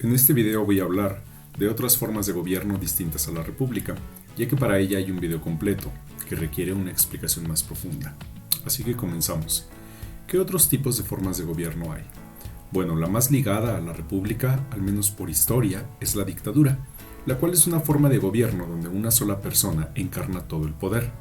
En este video voy a hablar de otras formas de gobierno distintas a la república, ya que para ella hay un video completo que requiere una explicación más profunda. Así que comenzamos. ¿Qué otros tipos de formas de gobierno hay? Bueno, la más ligada a la república, al menos por historia, es la dictadura, la cual es una forma de gobierno donde una sola persona encarna todo el poder.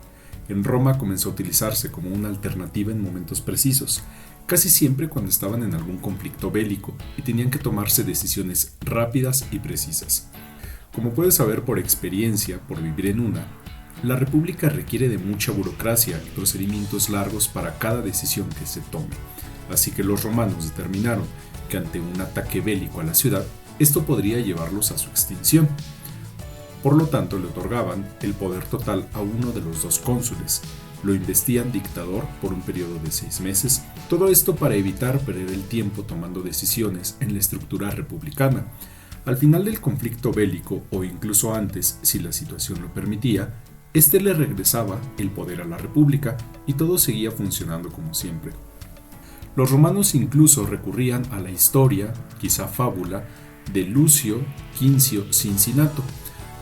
En Roma comenzó a utilizarse como una alternativa en momentos precisos, casi siempre cuando estaban en algún conflicto bélico y tenían que tomarse decisiones rápidas y precisas. Como puedes saber por experiencia, por vivir en una, la república requiere de mucha burocracia y procedimientos largos para cada decisión que se tome. Así que los romanos determinaron que ante un ataque bélico a la ciudad, esto podría llevarlos a su extinción. Por lo tanto, le otorgaban el poder total a uno de los dos cónsules. Lo investían dictador por un periodo de 6 meses, todo esto para evitar perder el tiempo tomando decisiones en la estructura republicana. Al final del conflicto bélico, o incluso antes, si la situación lo permitía, este le regresaba el poder a la república y todo seguía funcionando como siempre. Los romanos incluso recurrían a la historia, quizá fábula, de Lucio Quincio Cincinato,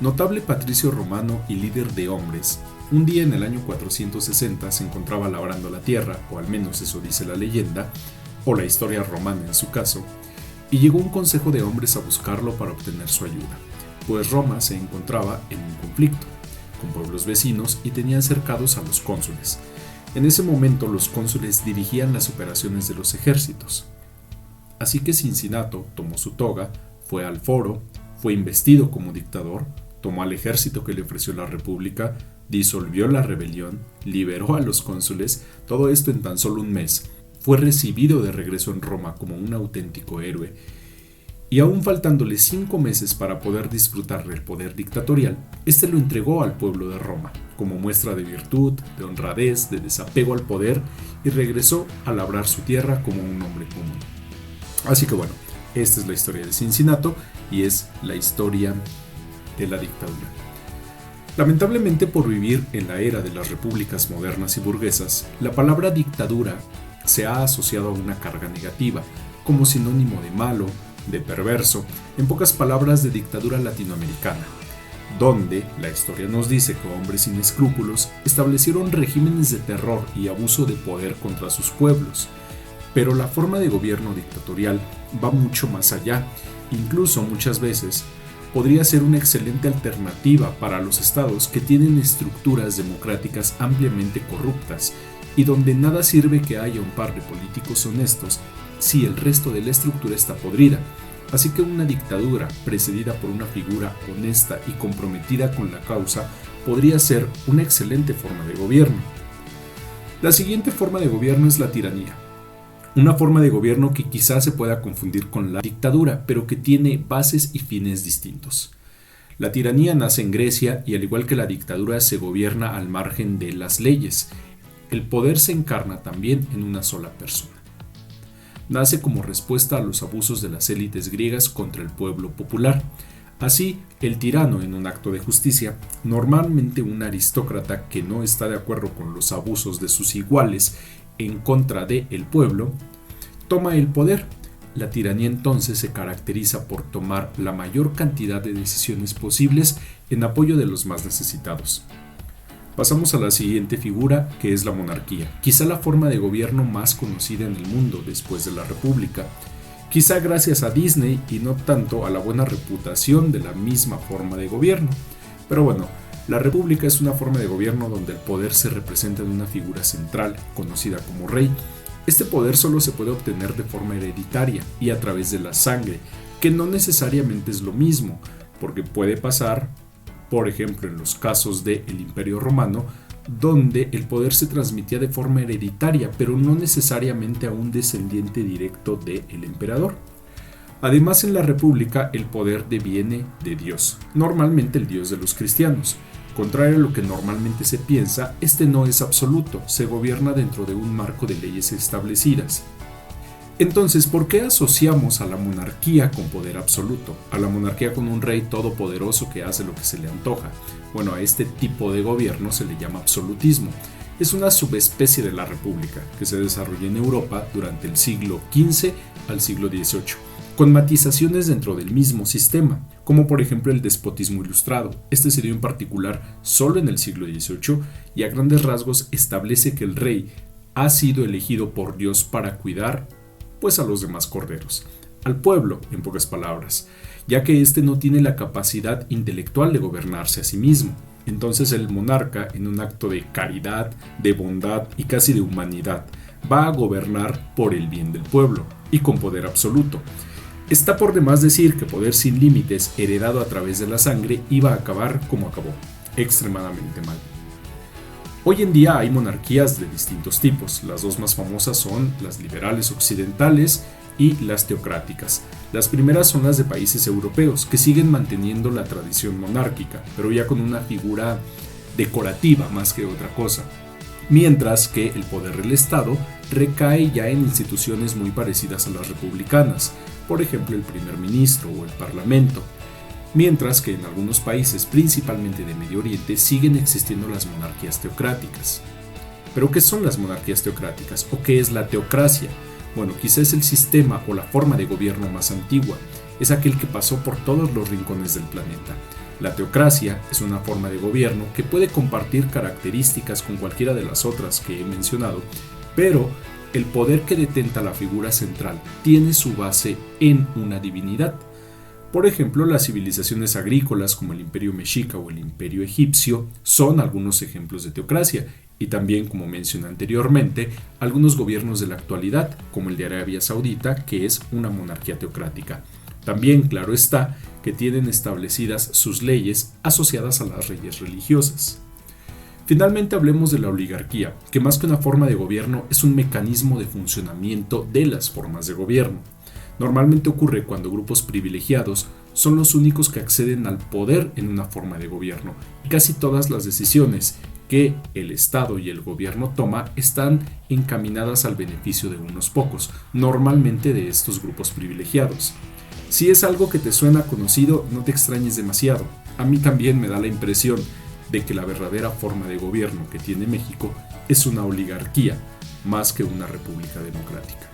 notable patricio romano y líder de hombres. Un día en el año 460 se encontraba labrando la tierra, o al menos eso dice la leyenda, o la historia romana en su caso, y llegó un consejo de hombres a buscarlo para obtener su ayuda, pues Roma se encontraba en un conflicto, con pueblos vecinos y tenían cercados a los cónsules. En ese momento los cónsules dirigían las operaciones de los ejércitos. Así que Cincinato tomó su toga, fue al foro, fue investido como dictador, tomó al ejército que le ofreció la república, disolvió la rebelión, liberó a los cónsules, todo esto en tan solo un mes. Fue recibido de regreso en Roma como un auténtico héroe. Y aún faltándole 5 meses para poder disfrutar del poder dictatorial, este lo entregó al pueblo de Roma, como muestra de virtud, de honradez, de desapego al poder, y regresó a labrar su tierra como un hombre común. Así que bueno, esta es la historia de Cincinato y es la historia de la dictadura. Lamentablemente, por vivir en la era de las repúblicas modernas y burguesas, la palabra dictadura se ha asociado a una carga negativa, como sinónimo de malo, de perverso, en pocas palabras de dictadura latinoamericana, donde la historia nos dice que hombres sin escrúpulos establecieron regímenes de terror y abuso de poder contra sus pueblos. Pero la forma de gobierno dictatorial va mucho más allá, incluso muchas veces podría ser una excelente alternativa para los estados que tienen estructuras democráticas ampliamente corruptas y donde nada sirve que haya un par de políticos honestos si el resto de la estructura está podrida. Así que una dictadura precedida por una figura honesta y comprometida con la causa podría ser una excelente forma de gobierno. La siguiente forma de gobierno es la tiranía. Una forma de gobierno que quizás se pueda confundir con la dictadura, pero que tiene bases y fines distintos. La tiranía nace en Grecia y al igual que la dictadura se gobierna al margen de las leyes. El poder se encarna también en una sola persona. Nace como respuesta a los abusos de las élites griegas contra el pueblo popular. Así, el tirano, en un acto de justicia, normalmente un aristócrata que no está de acuerdo con los abusos de sus iguales en contra del pueblo, toma el poder. La tiranía entonces se caracteriza por tomar la mayor cantidad de decisiones posibles en apoyo de los más necesitados. Pasamos a la siguiente figura, que es la monarquía, quizá la forma de gobierno más conocida en el mundo después de la república, quizá gracias a Disney y no tanto a la buena reputación de la misma forma de gobierno. Pero bueno, la república es una forma de gobierno donde el poder se representa en una figura central, conocida como rey. Este poder solo se puede obtener de forma hereditaria y a través de la sangre, que no necesariamente es lo mismo, porque puede pasar, por ejemplo, en los casos del Imperio Romano, donde el poder se transmitía de forma hereditaria, pero no necesariamente a un descendiente directo del emperador. Además, en la República el poder deviene de Dios, normalmente el Dios de los cristianos. Contrario a lo que normalmente se piensa, este no es absoluto, se gobierna dentro de un marco de leyes establecidas. Entonces, ¿por qué asociamos a la monarquía con poder absoluto? A la monarquía con un rey todopoderoso que hace lo que se le antoja. Bueno, a este tipo de gobierno se le llama absolutismo. Es una subespecie de la república que se desarrolló en Europa durante el siglo XV al siglo XVIII, con matizaciones dentro del mismo sistema, como por ejemplo el despotismo ilustrado. Este se dio en particular solo en el siglo XVIII y a grandes rasgos establece que el rey ha sido elegido por Dios para cuidar pues a los demás corderos, al pueblo en pocas palabras, ya que éste no tiene la capacidad intelectual de gobernarse a sí mismo. Entonces el monarca, en un acto de caridad, de bondad y casi de humanidad, va a gobernar por el bien del pueblo y con poder absoluto. Está por demás decir que poder sin límites, heredado a través de la sangre, iba a acabar como acabó, extremadamente mal. Hoy en día hay monarquías de distintos tipos. Las dos más famosas son las liberales occidentales y las teocráticas. Las primeras son las de países europeos, que siguen manteniendo la tradición monárquica, pero ya con una figura decorativa más que otra cosa. Mientras que el poder del Estado recae ya en instituciones muy parecidas a las republicanas, por ejemplo el primer ministro o el parlamento. Mientras que en algunos países, principalmente de Medio Oriente, siguen existiendo las monarquías teocráticas. ¿Pero qué son las monarquías teocráticas? ¿O qué es la teocracia? Bueno, quizás es el sistema o la forma de gobierno más antigua. Es aquel que pasó por todos los rincones del planeta. La teocracia es una forma de gobierno que puede compartir características con cualquiera de las otras que he mencionado, pero el poder que detenta la figura central tiene su base en una divinidad. Por ejemplo, las civilizaciones agrícolas como el Imperio Mexica o el Imperio Egipcio son algunos ejemplos de teocracia, y también, como mencioné anteriormente, algunos gobiernos de la actualidad, como el de Arabia Saudita, que es una monarquía teocrática. También, claro está, que tienen establecidas sus leyes asociadas a las leyes religiosas. Finalmente hablemos de la oligarquía, que más que una forma de gobierno es un mecanismo de funcionamiento de las formas de gobierno. Normalmente ocurre cuando grupos privilegiados son los únicos que acceden al poder en una forma de gobierno, y casi todas las decisiones que el Estado y el gobierno toma están encaminadas al beneficio de unos pocos, normalmente de estos grupos privilegiados. Si es algo que te suena conocido, no te extrañes demasiado. A mí también me da la impresión de que la verdadera forma de gobierno que tiene México es una oligarquía, más que una república democrática.